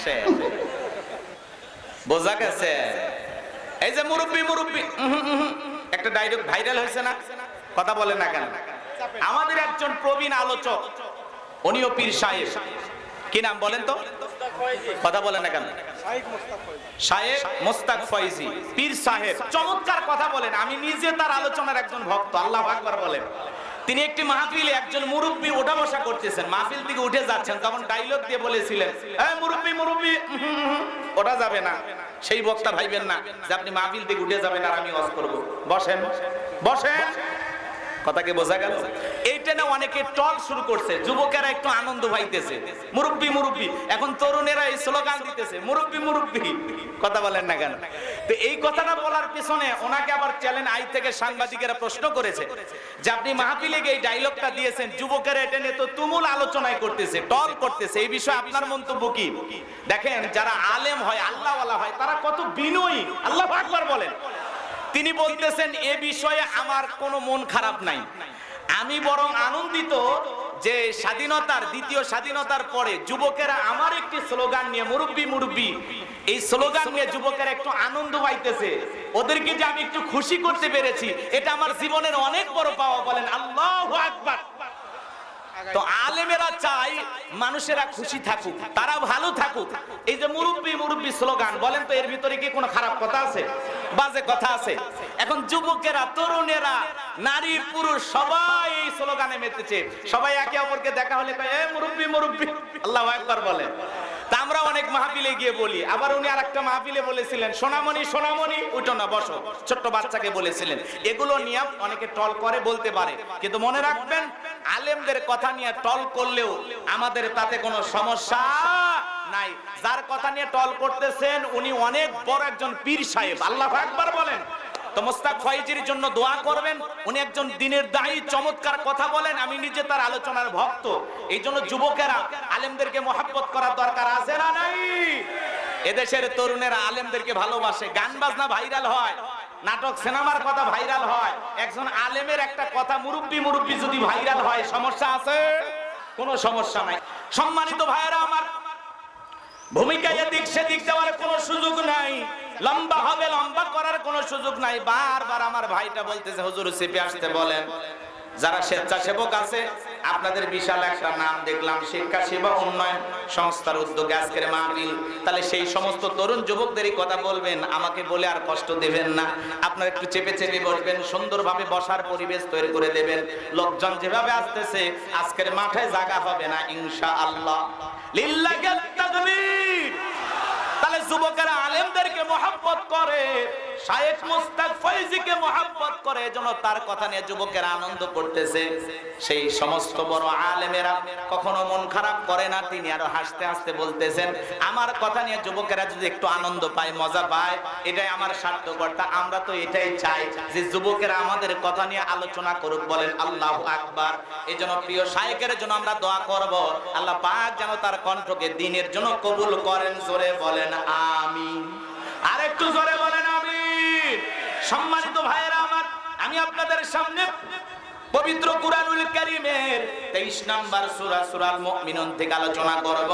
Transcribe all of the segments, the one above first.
শেষ। বোঝা গেছে? এই যে মুরব্বি মুরব্বি একটা ডায়লগ ভাইরাল হয়েছে না, কথা বলেন না কেন? আমাদের একজন প্রবীণ আলোচক, উনিও পীর সাহেব, কি নাম বলেন তো? কথা বলেন না কেন? শায়েখ মোস্তাক ফয়েজি পীর সাহেব চমৎকার কথা বলেন। আমি নিজে তার আলোচনার একজন ভক্ত। আল্লাহু আকবার বলেন। তিনি একটি মাহফিলে একজন মুরব্বি ওঠা বসা করতেছেন, মাহফিল থেকে উঠে যাচ্ছেন, তখন ডায়লগ দিয়ে বলেছিলেন, এই মুরব্বি মুরব্বি ওঠা যাবে না। সেই বক্তা ভাইবেন না যে আপনি মাহফিল থেকে উঠে যাবেন আর আমি ওয়াজ করব। বসেন বসেন। কথা কি বোঝা গেল? এইটা না অনেকে টক শুরু করছে, যুবকেরা একটু আনন্দ পাইতেছে, মুরব্বি মুরব্বি। এখন তরুণেরা এই স্লোগান দিতেছে, মুরব্বি মুরব্বি। কথা বলেন না কেন? তো এই কথাটা বলার পিছনে ওনাকে আবার চ্যানেল আই থেকে সাংবাদিকেরা প্রশ্ন করেছে যে আপনি মাহফিলে গিয়ে এই ডায়লগটা দিয়েছেন, যুবকেরা এটা নিয়ে তো তুমুল আলোচনায় করতেছে, টল করতেছে, এই বিষয়ে আপনার মন্তব্য কি? দেখেন, যারা আলেম হয়, আল্লাহওয়ালা হয়, তারা কত বিনয়ী। আল্লাহু আকবার বলেন। তিনি বলতেছেন, এ বিষয়ে আমার কোনো মন খারাপ নাই, আমি বরং আনন্দিত যে স্বাধীনতার, দ্বিতীয় স্বাধীনতার পরে যুবকেরা আমার একটি স্লোগান নিয়ে, মুরব্বি মুরব্বি, এই স্লোগান নিয়ে যুবকেরা একটু আনন্দ পাইতেছে, ওদেরকে যে আমি একটু খুশি করতে পেরেছি, এটা আমার জীবনের অনেক বড় পাওয়া। বলেন আল্লাহু আকবার। তো আলেমেরা চাই মানুষেরা খুশি থাকুক, তারা ভালো থাকুক। এই যে মুরব্বি মুরব্বি স্লোগান, বলেন তো এর ভিতরে কি কোনো খারাপ কথা আছে? বাজে কথা আছে? এখন যুবকেরা, তরুণেরা, নারী পুরুষ সবাই এই স্লোগানে মেতেছে। সবাই একে অপরকে দেখা হলে কয়, এ মুরব্বি মুরব্বি। আল্লাহু আকবার বলেন। তা আমরা অনেক মাহফিলে গিয়ে বলি। আবার উনি আরেকটা মাহফিলে বলেছিলেন, সোনামণি সোনামণি উঠো না বসো, ছোট্ট বাচ্চাকে বলেছিলেন। এগুলো নিয়ে অনেকে টল করে, বলতে পারে, কিন্তু মনে রাখবেন, আলেমদের কথা নিয়ে টল করলেও আমাদের তাতে কোনো সমস্যা নাই। যার কথা নিয়ে টল করতেছেন উনি অনেক বড় একজন পীর সাহেব। আল্লাহু আকবার বলেন। তো মোস্তাক ফয়েজির জন্য দোয়া করবেন। উনি একজন দ্বীনের দায়ী, চমৎকার কথা বলেন। আমি নিজে তার আলোচনার ভক্ত। এই জন্য যুবকেরা আলেমদেরকে মহব্বত করার দরকার আছে না নাই? এদেশের তরুণেরা আলেমদেরকে ভালোবাসে, গান বাজনা ভাইরাল হয়, নাটক সিনেমার কথা ভাইরাল হয়। একজন আলেমের একটা কথা মুরব্বি মুরব্বি যদি ভাইরাল হয়, সমস্যা আছে? কোনো সমস্যা নাই। সম্মানিত ভাইয়েরা আমার, ভূমিকা এদিক সেদিক দেওয়ার কোনো সুযোগ নাই, লম্বা হবে লম্বা করার কোনো সুযোগ নাই। বারবার আমার ভাইটা বলতেছে, হুজুর চেপে আসতে বলেন। যারা স্বেচ্ছাসেবক আছে, আপনাদের বিশাল একটা নাম দেখলাম, শিক্ষা সেবা উন্নয়ন সংস্থার উদ্যোগে আজকের মাহফিল। তাহলে সেই সমস্ত তরুণ যুবকদেরই কথা বলবেন, আমাকে বলে আর কষ্ট দেবেন না। আপনারা একটু চেপে চেপে বসবেন, সুন্দরভাবে বসার পরিবেশ তৈরি করে দেবেন। লোকজন যেভাবে আসতেছে, আজকের মাঠে জায়গা হবে না ইনশাআল্লাহ। লিল্লাহি তাকবীর। তাহলে যুবকেরা আলেমদেরকে মহব্বত করে, শায়েখ মোস্তাক ফয়েজিকে মহব্বত করে, এজন্য তার কথা নিয়ে যুবকেরা আনন্দ করতেছে। সেই সমস্ত বড় আলেমেরা কখনো মন খারাপ করে না। তিনি আরো হাসতে হাসতে বলতেছেন, আমার কথা নিয়ে যুবকেরা যদি একটু আনন্দ পায়, মজা পায়, এটাই আমার সার্থকতা। আমরা তো এটাই চাই যে যুবকেরা আমাদের কথা নিয়ে আলোচনা করুক। বলেন আল্লাহু আকবার। এজন্য প্রিয় শায়েখের জন্য আমরা দোয়া করব, আল্লাহ পাক যেন তার কণ্ঠকে দ্বীনের জন্য কবুল করেন। জোরে বলেন আমিন। আর একটু জোরে বলেন আমিন। সম্মানিত ভাইয়েরা আমার, আমি আপনাদের সামনে পবিত্র কুরআনুল কারীমের 23 নম্বর সূরা সূরাল মুমিনুন থেকে আলোচনা করব।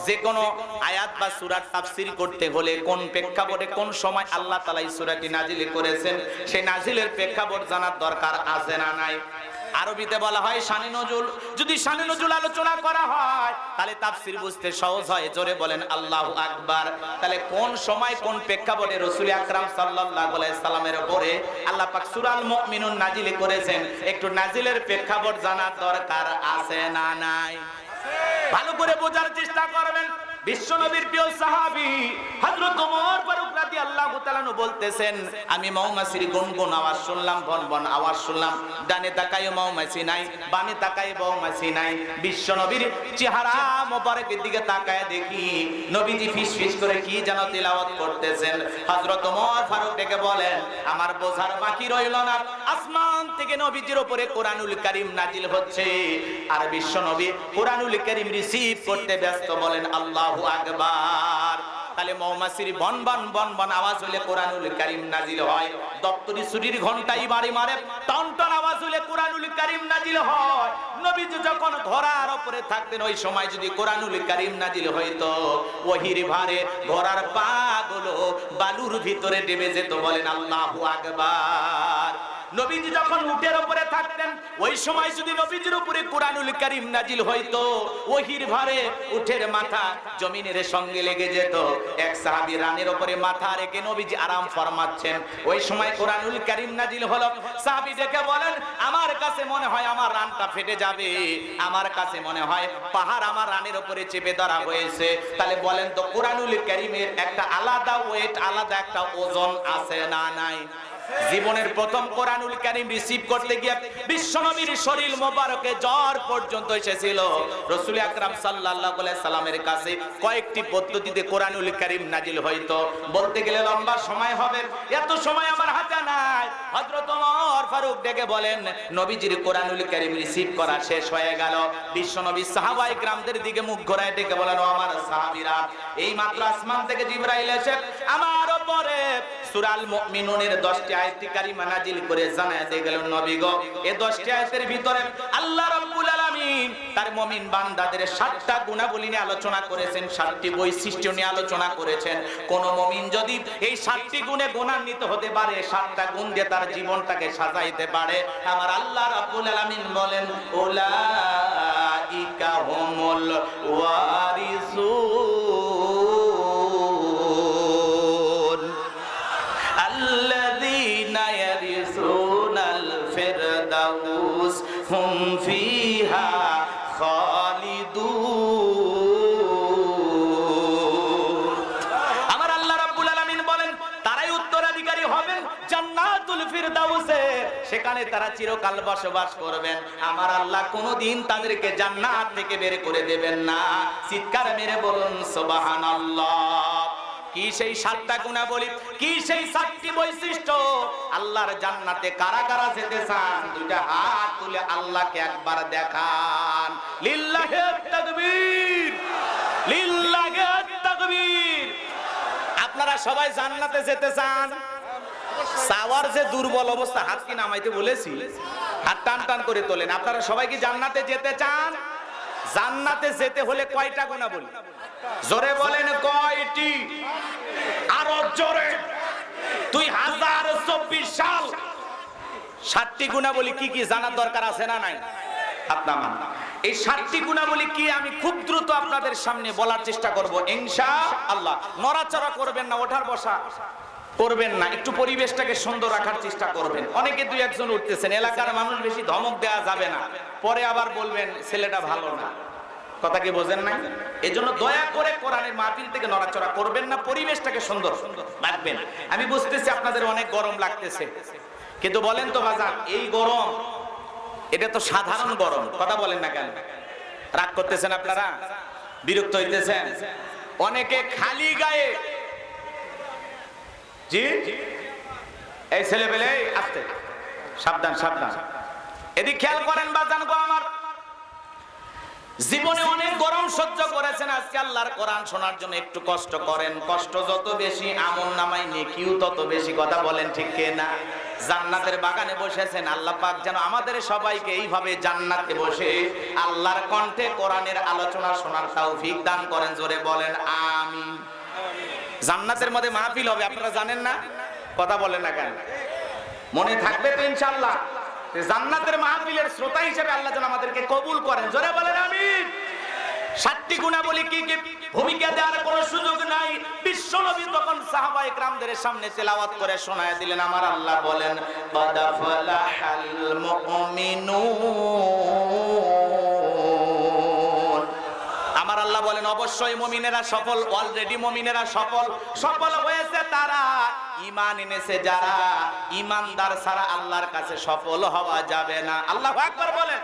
যে কোনো আয়াত বা সূরার তাফসীর করতে হলে কোন প্রেক্ষাপটে, কোন সময় আল্লাহ তাআলা এই সূরাটি নাজিল করেছেন, সেই নাজিলের প্রেক্ষাপট জানার দরকার আছে না নাই? আরবিতে বলা হয় শানে নজুল। যদি শানে নজুল আলোচনা করা হয়, তাহলে তাফসীর বুঝতে সহজ হয়। জোরে বলেন আল্লাহু আকবার। তাহলে কোন সময় কোন প্রেক্ষাপটে রাসূল আকরাম সাল্লাল্লাহু আলাইহি সাল্লামের উপরে আল্লাহ পাক সূরাল মুমিনুন নাজিল করেছেন, একটু নাজিলের প্রেক্ষাপট জানার দরকার আছে না নাই? ভালো করে বোঝার চেষ্টা করবেন। বিশ্বনবীর প্রিয় সাহাবী হযরত ওমর ফারুক রাদিয়াল্লাহু তাআলা বলতেছেন, আমি মৌমাছির গুনগুন আওয়াজ শুনলাম, বনবন আওয়াজ শুনলাম, ডানে তাকায় মৌমাছি নাই, বামে তাকায় মৌমাছি নাই। বিশ্বনবীর চেহারা মোবারকের দিকে তাকায় দেখি নবীজি ফিসফিস করে কি যেন তিলাওয়াত করতেছেন। হযরত ওমর ফারুক ডেকে বলেন, আমার বোঝার বাকি রইল না, আসমান থেকে নবীজির উপরে কোরআনুল কারীম নাজিল হচ্ছে, আর বিশ্বনবী কোরআনুল কারীম রিসিভ করতে ব্যস্ত। বলেন আল্লাহু আকবার। তাহলে মৌমাছির বন বন বন বন আওয়াজ হলে কোরআনুল কারীম নাজিল হয়। দপ্তরি ছুরির ঘন্টাই বাড়ি মারে টন টন আওয়াজ হলে কোরআনুল কারীম নাজিল হয়। নবীজি যখন ঘোড়ার উপরে থাকতেন ওই সময় যদি কোরআনুল কারীম নাজিল হইতো, ওহির ভারে ঘোড়ার পা গুলো বালুর ভিতরে ডুবে যেত। বলেন আল্লাহু আকবার। নবীজি যখন উটের উপরে থাকতেন ওই সময় যদি নবীজির উপরে কোরআনুল কারীম নাজিল হইতো, ওহির ভারে উটের মাথা জমিনের সঙ্গে লেগে যেত। এক সাহাবী রানের উপরে মাথা রেখে নবীজি আরাম ফরমাচ্ছেন, ওই সময় কোরআনুল কারীম নাজিল হলো। সাহাবী দেখে বলেন, আমার কাছে মনে হয় আমার রানটা ফেটে যাবে, আমার কাছে মনে হয় পাহাড় আমার রানের উপরে চেপে ধরা হয়েছে। তাহলে বলেন তো কোরআনুল কারীমের একটা আলাদা ওয়েট, আলাদা একটা ওজন আছে না নাই? জীবনের প্রথম কোরআনুল কারীম রিসিভ করতে গিয়ে বিশ্বনবীর শরীর মোবারকে জ্বর পর্যন্ত এসেছিল। রাসূল আকরাম সাল্লাল্লাহু আলাইহি সাল্লামের কাছে কয়েকটি পদ্ধতিতে কোরআনুল কারীম নাজিল হইতো। বলতে গেলে লম্বা সময় হবে, এত সময় আমার হাতে নাই। হযরত ওমর ফারুক ডেকে বলেন, নবীজির কোরআনুল কারীম রিসিভ করা শেষ হয়ে গেল। বিশ্বনবী সাহাবায়ে কিরামদের দিকে মুখ ঘোরায় ডেকে বলেন, ও আমার সাহাবীরা, এই মাত্র আসমান থেকে জিবরাইল এসে আমার উপরে সূরা আল মুমিনুনের 10টি আয়াত কারিমা নাজিল করে জানায় দিয়ে গেলেন, নবী গো, এই 10টি আয়াতের ভিতরে আল্লাহ রাব্বুল আলামিন তার মুমিন বান্দাদের 7টা গুণাবলী নিয়ে আলোচনা করেছেন, 7টি বৈশিষ্ট্য নিয়ে আলোচনা করেছেন। কোন মুমিন যদি এই 7টি গুণে গুণান্বিত হতে পারে, 7টা গুণ দিয়ে তার জীবনটাকে সাজাইতে পারে, আমার আল্লাহ রাব্বুল আলামিন বলেন, উলাইকা হুমুল ওয়ারিসুন আল্লাযীনা ইয়ারিসুনাল ফিরদাউস হুম ফিহা খালিদুন। আমার আল্লাহ রাব্বুল আলামিন বলেন, তারাই উত্তরাধিকারী হবেন জান্নাতুল ফিরদাউসে, সেখানে তারা চিরকাল বসবাস করবেন। আমার আল্লাহ কোনদিন তাদেরকে জান্নাত থেকে বের করে দেবেন না। চিৎকার মেরে বলুন সুবহানাল্লাহ। কি সেই 7টা গুণাবলী, কি সেই 7টি বৈশিষ্ট্য? আল্লাহর জান্নাতে কারা কারা যেতে চান? দুইটা হাত তুলে আল্লাহকে একবার দেখান। লিল্লাহি তাকবীর, লিল্লাহি তাকবীর। আপনারা সবাই জান্নাতে যেতে চান? সাওয়ার যে দুর্বল অবস্থা, হাত কি নামাইতে বলেছি? হাত টান টান করে তোলেন। আপনারা সবাই কি জান্নাতে যেতে চান? জান্নাতে যেতে হলে কয়টা গুণাবলী? জোরে বলেন কয়টি? আরো জোরে। 2024 সাল। 7টি গুণাবলী কি কি জানার দরকার আছে না নাই? আপনার এই 7টি গুণাবলী কি আমি খুব দ্রুত আপনাদের সামনে বলার চেষ্টা করব ইনশাআল্লাহ। নড়াচড়া করবেন না, ওঠার বসা করবেন না, একটু পরিবেশটাকে সুন্দর রাখার চেষ্টা করবেন। অনেকে দুই একজন উঠতেছেন, এলাকার মানুষ বেশি ধমক দেওয়া যাবে না, পরে আবার বলবেন ছেলেটা ভালো না। কথা কি বোঝেন না? এজন্য দয়া করে কোরআনের মাহফিল থেকে নড়াচড়া করবেন না, পরিবেশটাকে সুন্দর রাখবেন। আমি বুঝতেছি আপনাদের অনেক গরম লাগতেছে, কিন্তু বলেন তো বাজার, এই গরম এটা তো সাধারণ গরম। কথা বলেন না কেন? রাগ করতেছেন আপনারা? বিরক্ত হইতেছেন? অনেকে খালি গায়ে, জি এই ছেলে পেলে আসতে সাবধান সাবধান, এদিক খেয়াল করেন বাজান গো আমার। জীবনে অনেক গরম সহ্য করেছেন, আজকে আল্লাহর কোরআন শোনার জন্য একটু কষ্ট করেন। কষ্ট যত বেশি আমল নামায় নেকিও তত বেশি। কথা বলেন ঠিক কিনা? জান্নাতের বাগানে বসেছেন, আল্লাহ পাক যেন আমাদের সবাইকে এইভাবে জান্নাতে বসে আল্লাহর কণ্ঠে কোরআনের আলোচনা শোনার তৌফিক দান করেন। জোরে বলেন আমিন। জান্নাতের মধ্যে মাহফিল হবে, আপনারা জানেন না? কথা বলেন না কেন? মনে থাকবে তো ইনশাআল্লাহ? জান্নাতের মাহফিলের শ্রোতা হিসেবে আল্লাহ যেন আমাদেরকে কবুল করেন। জোরে বলেন আমিন। 7টি গুণাবলী কি কি? ভূমিকা দেওয়ার কোনো সুযোগ নাই। বিশ্বনবী তখন সাহাবায়ে কিরামদের সামনে তেলাওয়াত করে শোনায় দিলেন। আমার আল্লাহ বলেন, ক্বাদ ফালাহাল মুমিনুন। আমার আল্লাহ বলেন, অবশ্যই মুমিনেরা সফল, অলরেডি মুমিনেরা সফল। সফল হয়েছে তারা, ঈমান এনেছে যারা। ঈমানদার ছাড়া আল্লাহর কাছে সফল হওয়া যাবে না। আল্লাহু আকবার বলেন।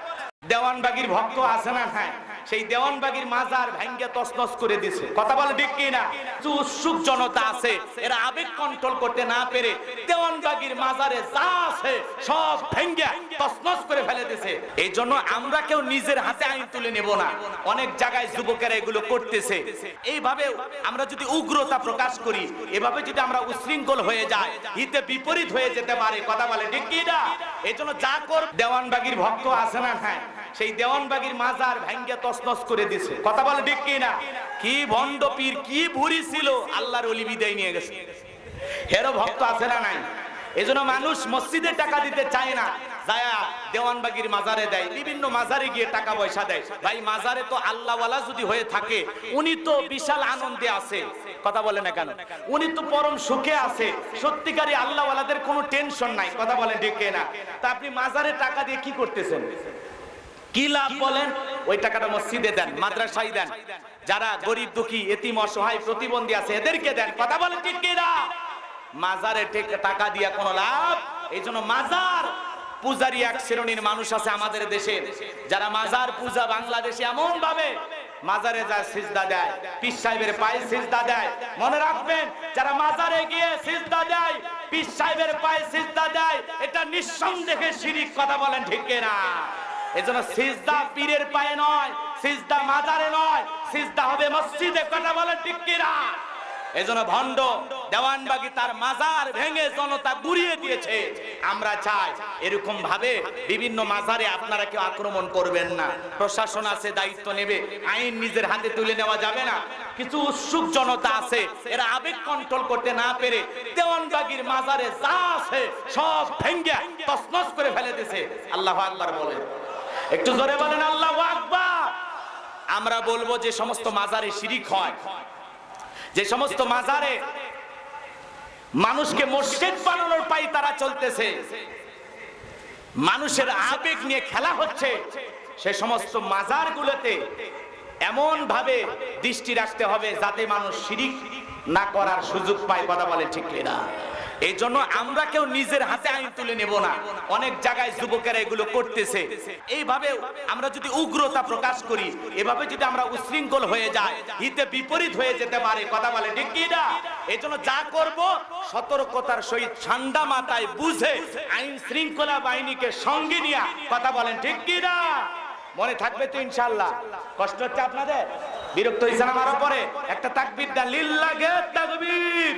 দেওয়ানবাগির ভক্ত আছে না? হ্যাঁ, সেই দেওয়ানবাগির মাজার ভাঙ্গে তছনছ করে দিয়েছে। কথা বলে ঠিক কি না? উৎসুক জনতা আছে, এরা আবেগ কন্ট্রোল করতে না পেরে দেওয়ানবাগির মাজারে যা আছে সব ভাঙ্গে তছনছ করে ফেলে দিয়েছে। এই জন্য আমরা কেউ নিজের হাতে আইন তুলে নেব না। অনেক জায়গায় যুবকেরা এগুলো করতেছে। এইভাবে আমরা যদি উগ্রতা প্রকাশ করি, এভাবে যদি আমরা উশৃঙ্খল হয়ে যাই, হিতে বিপরীত হয়ে যেতে পারে। কথা বলে ঠিক কি না? এই জন্য যা কর, দেওয়ানবাগির ভক্ত আছে না, হ্যাঁ, সেই দেওয়ানবাগির মাজার ভাঙ্গে তছনছ করে দিছে। কথা বলে ঠিক কি না? কি ভণ্ড পীর, কি ভুরি ছিল, আল্লাহর ওলি বিদায় নিয়ে গেছে। হেরো ভক্ত আছে না নাই? এই জন্য মানুষ মসজিদে টাকা দিতে চায় না, যায়া দেওয়ানবাগির মাজারে দেয়, বিভিন্ন মাজারে গিয়ে টাকা পয়সা দেয়। ভাই মাজারে তো আল্লাহওয়ালা যদি হয়ে থাকে, উনি তো বিশাল আনন্দে আছে। কথা বলে না কেন? উনি তো পরম সুখে আছে। সত্যিকারী আল্লাহওয়ালাদের কোনো টেনশন নাই। কথা বলে ঠিক না? তা আপনি মাজারে টাকা দিয়ে কি করতেছেন? কি লাভ বলেন? ওই টাকাটা মসজিদে দেন, মাদ্রাসায় দেন, যারা গরিব দুঃখী এতিম অসহায় প্রতিবন্ধী আছে এদেরকে দেন। কথা বলে ঠিক না? মাজারে টাকা দিয়া কোনো লাভ? এই জন্য মাজার পূজারি এক শ্রেণীর মানুষ আছে আমাদের দেশে, যারা মাজার পূজা বাংলাদেশে এমন ভাবে মাজারে যায় সিজদা দেয়, পীর সাহেবের পায়ে সিজদা দেয়। মনে রাখবেন, যারা মাজারে গিয়ে সিজদা দেয়, পীর সাহেবের পায়ে সিজদা দেয়, এটা নিঃসন্দেহে শিরক। কথা বলেন ঠিক না? এজন্য সিজদা পীরের পায়ে নয়, সিজদা মাজারে নয়, সিজদা হবে মসজিদে। কথা বলেন ঠিক না? এজন্য ভণ্ড দেওয়ানবাগী তার মাজার ভেঙে জনতা গুড়িয়ে দিয়েছে। আমরা চাই এরকম ভাবে বিভিন্ন মাজারে আপনারা কেউ আক্রমণ করবেন না। প্রশাসন আছে, দায়িত্ব নেবে, আইন নিজের হাতে তুলে নেওয়া যাবে না। কিছু উৎসুক জনতা আছে, এরা আবেগ কন্ট্রোল করতে না পেরে দেওয়ানবাগীর মাজারে যা আছে সব ভেঙে তছনছ করে ফেলে দিয়েছে। আল্লাহু আকবার বলেন, একটু জোরে বলেন আল্লাহু আকবার। আমরা বলবো যে সমস্ত মাজারে শিরক হয়, যে সমস্ত মাজারে মানুষকে মসজিদ বানানোর পাই তারা চলতেছে, মানুষের আবেগ নিয়ে খেলা হচ্ছে, সে সমস্ত মাজারগুলোতে এমন ভাবে দৃষ্টি রাখতে হবে যাতে মানুষ শিরক না করার সুযোগ পায়। কথা বলে ঠিক না? এই জন্য আমরা কেউ নিজের হাতে আইন তুলে নেব না। অনেক জায়গায় যুবকেরা এগুলো করতেছে। এইভাবে আমরা যদি উগ্রতা প্রকাশ করি, এভাবে যদি আমরা উশৃঙ্খল হয়ে যাই, হিতে বিপরীত হয়ে যেতে পারে। কথা বলে ঠিক কি না? এই জন্য যা করব সতর্কতার সহিত ঠান্ডা মাথায় বুঝে আইন শৃঙ্খলা বাহিনীকে সঙ্গে নিয়ে। কথা বলেন ঠিক কি না? মনে থাকবে তো ইনশাআল্লাহ? কষ্ট হচ্ছে আপনাদের? বিরক্ত হয়েছেন আমার উপরে? একটা তাকবীর দেন, লিল্লাহি তাকবীর।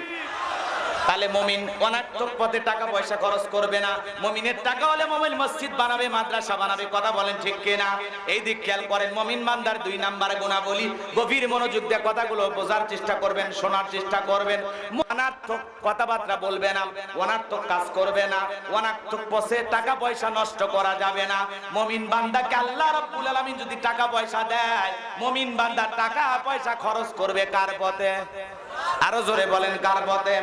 তাহলে মুমিন অনার্থক পথে টাকা পয়সা খরচ করবে না। মুমিনের টাকা হলে মুমিন মসজিদ বানাবে, মাদ্রাসা বানাবে। কথা বলেন ঠিক কিনা? এই দিক খেয়াল করেন। মুমিন বান্দার 2 নম্বরে গুণাবলী, গভীর মনোযোগ দিয়ে কথাগুলো বোঝার চেষ্টা করবেন, শোনার চেষ্টা করবেন। অনার্থক কথাবার্তা বলবে না, অনার্থক কাজ করবে না, অনার্থক পথে টাকা পয়সা নষ্ট করা যাবে না। মুমিন বান্দাকে আল্লাহ রাব্বুল আলামিন যদি টাকা পয়সা দেয়, মুমিন বান্দা টাকা পয়সা খরচ করবে কার পথে? আরো জোরে বলেন, কার পথে?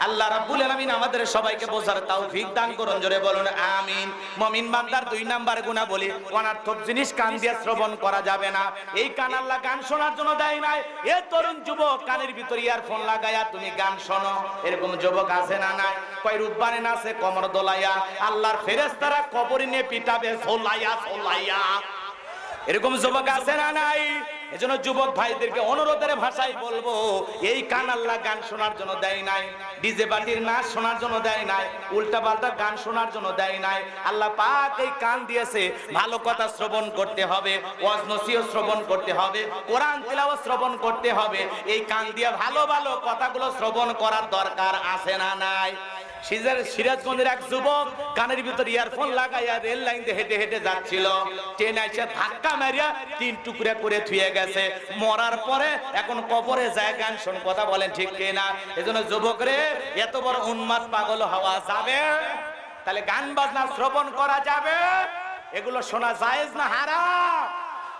আল্লাহ রাব্বুল আলামিন আমাদের সবাইকে বোঝার তৌফিক দান করুন। জোরে বলুন আমিন। মুমিন বান্দার 2 নাম্বার গুণাবলী, অনার্থক জিনিস কান দিয়ে শ্রবণ করা যাবে না। এই কান আল্লাহ গান শোনার জন্য দেয় নাই। এ তরুণ যুবক, কানের ভিতর ইয়ারফোন লাগায়া তুমি গান শোনো, এরকম যুবক আছে না নাই? কয় রূপবানে নাচে কোমর দোলাইয়া, আল্লাহর ফেরেশতারা কবরে নিয়ে পিটাবে ঝোলাইয়া ঝোলাইয়া, এরকম যুবক আছে না নাই? এজন্য যুবক ভাইদেরকে অনুরোধের ভাষায় বলবো, এই কান আল্লাহ গান শোনার জন্য দেয় নাই, ডিজে পার্টির নাচ শোনার জন্য দেয় নাই, উল্টা পাল্টা গান শোনার জন্য দেয় নাই। আল্লাহ পাক এই কান দিয়েছে ভালো কথা শ্রবণ করতে হবে, ওয়াজ নসিহত শ্রবণ করতে হবে, কোরআন তিলাওয়াত শ্রবণ করতে হবে। এই কান দিয়ে ভালো ভালো কথাগুলো শ্রবণ করার দরকার আছে না নাই? সিরাজগঞ্জের এক যুবক কানের ভিতর ইয়ারফোন লাগাইয়া রেল লাইন দিয়ে হেঁটে হেঁটে যাচ্ছিল, ট্রেন এসে ধাক্কা মারিয়া 3 টুকরা করে থুয়ে গেছে। মরার পরে এখন কবরে যায় গান শোন। কথা বলেন ঠিক কিনা? এজন্য যুবক রে, এত বড় উন্মাদ পাগল হওয়া যাবে? তাহলে গান বাজনা শ্রবণ করা যাবে? এগুলো শোনা জায়েজ না হারাম?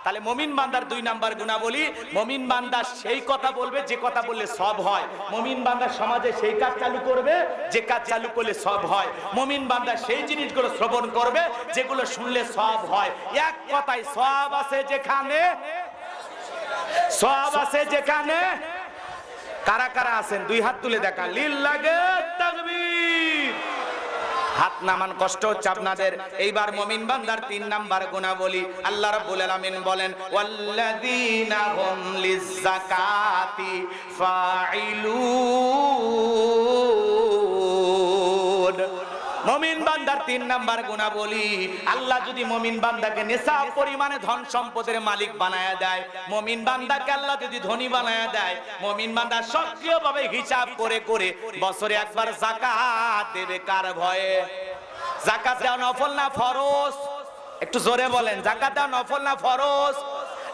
তাহলে মুমিন বান্দার 2 নাম্বার গুণাবলী, মুমিন বান্দা সেই কথা বলবে যে কথা বললে সব হয়। মুমিন বান্দা সমাজে সেই কাজ চালু করবে যে কাজ চালু করলে সব হয়। মুমিন বান্দা সেই জিনিসগুলো শ্রবণ করবে যেগুলো শুনলে সব হয়। এক কথায় সব আছে যেখানে, সব আছে যেখানে। কারা কারা আছেন 2 হাত তুলে দেখা, লিল্লাহি তাকবীর। হাত নামান, কষ্ট হচ্ছে আপনাদের। এইবার মুমিন বান্দার 3 নাম্বার গুণাবলী আল্লাহ রাব্বুল আলামিন বলেন, ওয়াল্লাযীনা হুম লিয-যাকাতি ফাইলুন। মুমিন বান্দার 3 নাম্বার গুণাবলী, আল্লাহ যদি মুমিন বান্দাকে নিসাব পরিমাণে ধন সম্পদের মালিক বানায়া দেয়, মুমিন বান্দাকে আল্লাহ যদি ধনী বানায়া দেয়, মুমিন বান্দা সক্রিয়ভাবে হিসাব করে করে বছরে একবার যাকাত দেবে। কার ভয়ে? যাকাত দেওয়া নফল না ফরজ? একটু জোরে বলেন, যাকাত দেওয়া নফল না ফরজ?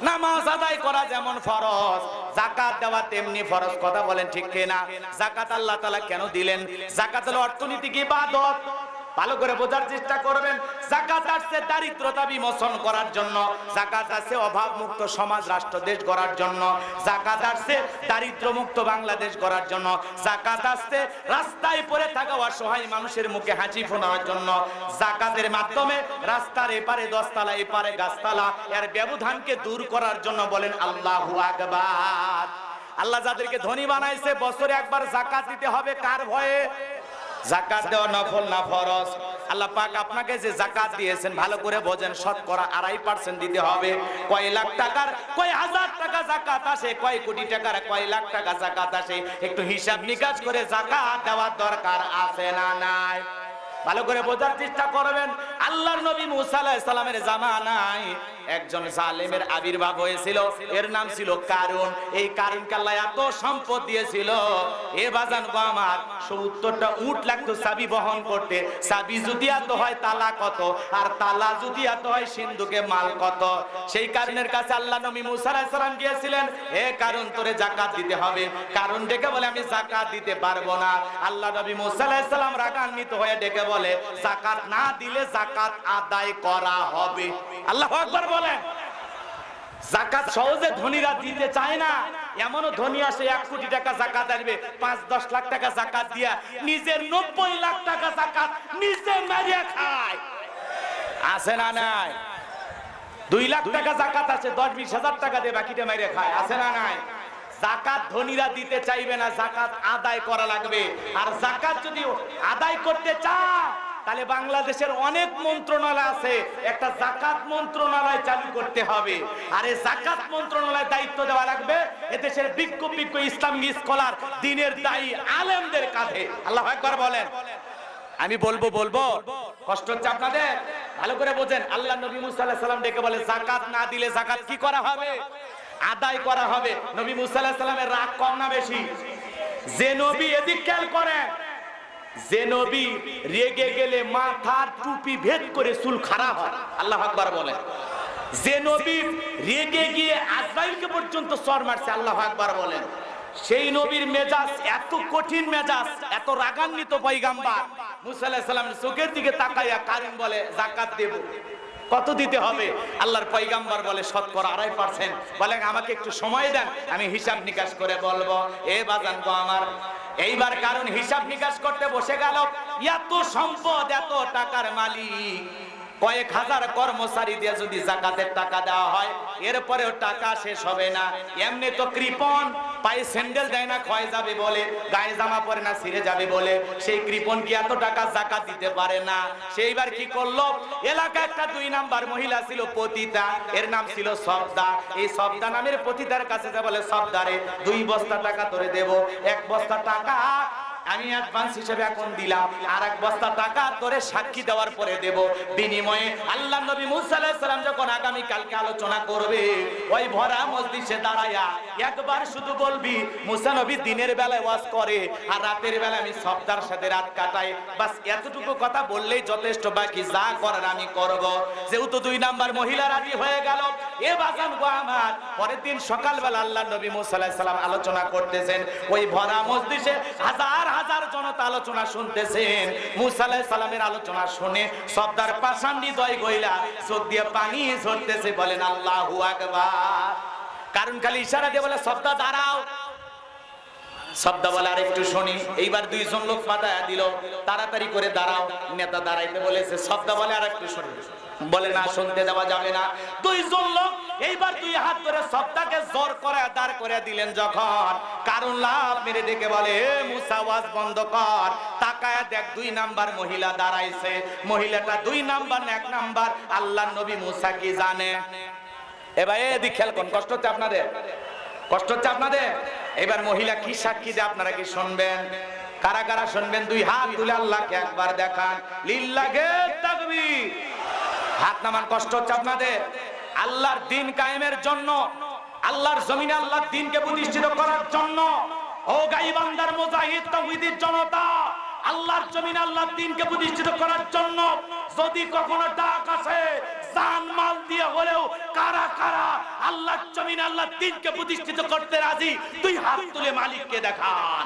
নামাজ আদায় করা যেমন ফরজ, যাকাত দেওয়া তেমনি ফরজ। কথা বলেন ঠিক কিনা? যাকাত আল্লাহ তাআলা কেন দিলেন? যাকাত হলো অর্থনৈতিক ইবাদত। ভালো করে বোঝার চেষ্টা করবেন। যাকাত আসছে দারিদ্রতা বিমোচন করার জন্য, যাকাত আসছে অভাব মুক্ত সমাজ রাষ্ট্র দেশ গড়ার জন্য, যাকাত আসছে দারিদ্র মুক্ত বাংলাদেশ গড়ার জন্য, যাকাত আসছে রাস্তায় পড়ে থাকা অসহায় মানুষের মুখে হাসি ফোটানোর জন্য। যাকাতের মাধ্যমে রাস্তার এপারে 10 তলা এপারে গাছতলা এর ব্যবধানকে দূর করার জন্য। বলেন আল্লাহু আকবার। আল্লাহ যাদেরকে ধনী বানাইছে বছরে একবার যাকাত দিতে হবে। কার ভয়ে? যাকাত দেওয়া নফল না ফরজ? আল্লাহ পাক আপনাকে যে যাকাত দিয়েছেন ভালো করে বোঝেন, শতকরা 2.5% দিতে হবে। কয় লাখ টাকার কয় হাজার টাকা যাকাত আসে, কয় কোটি টাকার কয় লাখ টাকা যাকাত আসে, একটু হিসাব নিকাশ করে যাকাত দেওয়ার দরকার আছে না নাই? ভালো করে বোঝার চেষ্টা করবেন। আল্লাহর নবী মুসা আলাইহিস সালামের জামানায় একজন জালেমের আবির্ভাব হয়েছিল, এর নাম ছিল কারুন। এই কারুনকে আল্লাহ এত সম্পদ দিয়েছিল, এ বাজান গো আমার 70টা উট লাগতো চাবি বহন করতে। চাবি যদি এত হয় তালা কত, আর তালা যদি এত হয় সিন্ধুকে মাল কত। সেই কারুনের কাছে আল্লাহ নবী মুসা আলাইহিস সালাম গিয়েছিলেন, হে কারুন তোরে যাকাত দিতে হবে। কারুন ডেকে বলে আমি যাকাত দিতে পারবো না। আল্লাহ নবী মুসা আলাইহিস সালাম রাগান্বিত হয়ে ডেকে বলে যাকাত না দিলে যাকাত আদায় করা হবে। আল্লাহু আকবার বলেন। যাকাত সহজে ধনীরা দিতে চায় না। এমনও ধনী আসে 1 কোটি টাকা যাকাত আসবে, 5-10 লাখ টাকা যাকাত দিয়া নিজের 90 লাখ টাকা যাকাত নিজে মারিয়া খায়। আছে না নাই? 2 লাখ টাকা যাকাত আছে, 10-20 হাজার টাকা দিয়ে বাকিটা মারিয়া খায়। আছে না নাই? যাকাত ধনীরা দিতে চাইবে না, যাকাত আদায় করা লাগবে। আর যাকাত যদি আদায় করতে চায় তাহলে বাংলাদেশের অনেক মন্ত্রণালয় আছে, একটা যাকাত মন্ত্রণালয় চালু করতে হবে। আর এই যাকাত মন্ত্রণালয়ের দায়িত্ব দেওয়া লাগবে এদেশের বিজ্ঞ ইসলামিক স্কলার দ্বীনের দায়ী আলেমদের কাঁধে। আল্লাহু আকবার বলেন। আমি বলবো কষ্ট হচ্ছে আপনাদের? ভালো করে বোঝেন। আল্লাহ নবী মুসা আলাইহিস সালাম ডেকে বলে যাকাত না দিলে যাকাত কি করা হবে? আদায় করা হবে। নবী মুসা আলাইহিস সালামের রাগ কম না বেশি? যে নবী, এদিক খেয়াল করেন, যে নবী রেগে গেলে মাথার টুপি ভেদ করে চুল খারাপ হয়। আল্লাহু আকবার বলেন। যে নবী রেগে গিয়ে আজরাইলকে পর্যন্ত চর মারছে। আল্লাহু আকবার বলেন। সেই নবীর মেজাজ এত কঠিন মেজাজ, এত রাগান্বিত পয়গাম্বার মুসা আলাইহিস সালামের চোখের দিকে তাকাইয়া কারুন বলে যাকাত দেব। কত দিতে হবে? আল্লাহর পয়গাম্বার বলে শতকরা 2.5%। বলেন আমাকে একটু সময় দেন, আমি হিসাব নিকাশ করে বলবো। এ বাজান গো আমার, এইবার কারণ হিসাব নিকাশ করতে বসে গেল। এত সম্পদ, এত টাকার মালিক, কয়েক হাজার কর্মচারী দিয়ে যদি যাকাতের টাকা দেওয়া হয় এরপরেও টাকা শেষ হবে না। এমনি তো কৃপণ, পায়ে স্যান্ডেল দেয় না ক্ষয় যাবে বলে, গায়ে জামা পরে না ছিঁড়ে যাবে বলে, সেই কৃপণ কি এত টাকা যাকাত দিতে পারে না? সেইবার কি করলো, এলাকায় একটা 2 নাম্বার মহিলা ছিল পতিতা, এর নাম ছিল সবদা। এই সবদা নামের পতিতার কাছে যা বলে, সবদারে 2 বস্তা টাকা তোরে দেব। 1 বস্তা টাকা আমি অ্যাডভান্স হিসেবে এখন দিলাম, আর 1 বস্তা টাকা তোরে সাক্ষী দেওয়ার পরে দেব। বিনিময়ে আল্লাহ নবী মুসা আলাইহিস সালাম যখন আগামী কালকে আলোচনা করবে, ওই ভরা মজলিসে দাঁড়ায়া একবার শুধু বলবি, মুসা নবী দিনের বেলায় ওয়াজ করে আর রাতের বেলা আমি সবদার সাথে রাত কাটাই। বাস এতটুকু কথা বললেই যথেষ্ট, বাকি যা করার আমি করব। যেহেতু 2 নাম্বার মহিলা রাজি হয়ে গেল, এ বাজান গো আমার, পরের দিন সকালবেলা আল্লাহ নবী মুসা আলাইহিস সালাম আলোচনা করতেছেন। ওই ভরা মজলিসে হাজার হাজার জনতা আলোচনা শুনতেছেন। মুসা আলাইহিস সালামের আলোচনা শুনে সবদার পাশান্ডি দয় গইলা চোখ দিয়ে পানি ঝরতেছে। বলেন আল্লাহু আকবার। কারণ খালি ইশারা দিয়ে বলে সবদা দাঁড়াও। সবদা বলে আর একটু শুনি। এইবার 2 জন লোক পাঠায়া দিল, তাড়াতাড়ি করে দাঁড়াও। নেতা দাঁড়াইতে বলেছে, সবদা বলে আর একটু শুনি। বলে না, শুনতে দেওয়া যাবে না। 2 জন লোক এইবার 2 হাত ধরে সবদাকে জোর করে দাঁড় করে দিলেন। যখন কারণ লাভ মেরে ডেকে বলে, এ মুসা ওয়াজ বন্ধ কর, তাকায়া দেখ 2 নাম্বার মহিলা দাঁড়াইছে, মহিলাটা 2 নাম্বার না 1 নাম্বার? আল্লাহর নবী মুসা কি জানে? এ ভাই এদিক খেয়াল করুন, কষ্ট হচ্ছে আপনাদের? কষ্ট হচ্ছে আপনাদের? এবার মহিলা কি সাক্ষী দেয় আপনারা কি শুনবেন? কারা কারা শুনবেন? 2 হাত তুলে আল্লাহকে একবার দেখান। লিল্লাহে তাকবীর। হাত নামান। কষ্ট হচ্ছে আপনাদের? আল্লাহর দ্বীন কায়েমের জন্য, আল্লাহর জমিনে আল্লাহর দ্বীনকে প্রতিষ্ঠিত করার জন্য, ও গাইবান্দার মুজাহিদ তাওহীদের জনতা, আল্লাহর জমিনে আল্লাহর দ্বীনকে প্রতিষ্ঠিত করার জন্য যদি কখনো ডাক আসে, জান মাল দিয়ে হলেও কারা কারা আল্লাহর জমিনে আল্লাহর দ্বীনকে প্রতিষ্ঠিত করতে রাজি? 2 হাত তুলে মালিককে দেখান।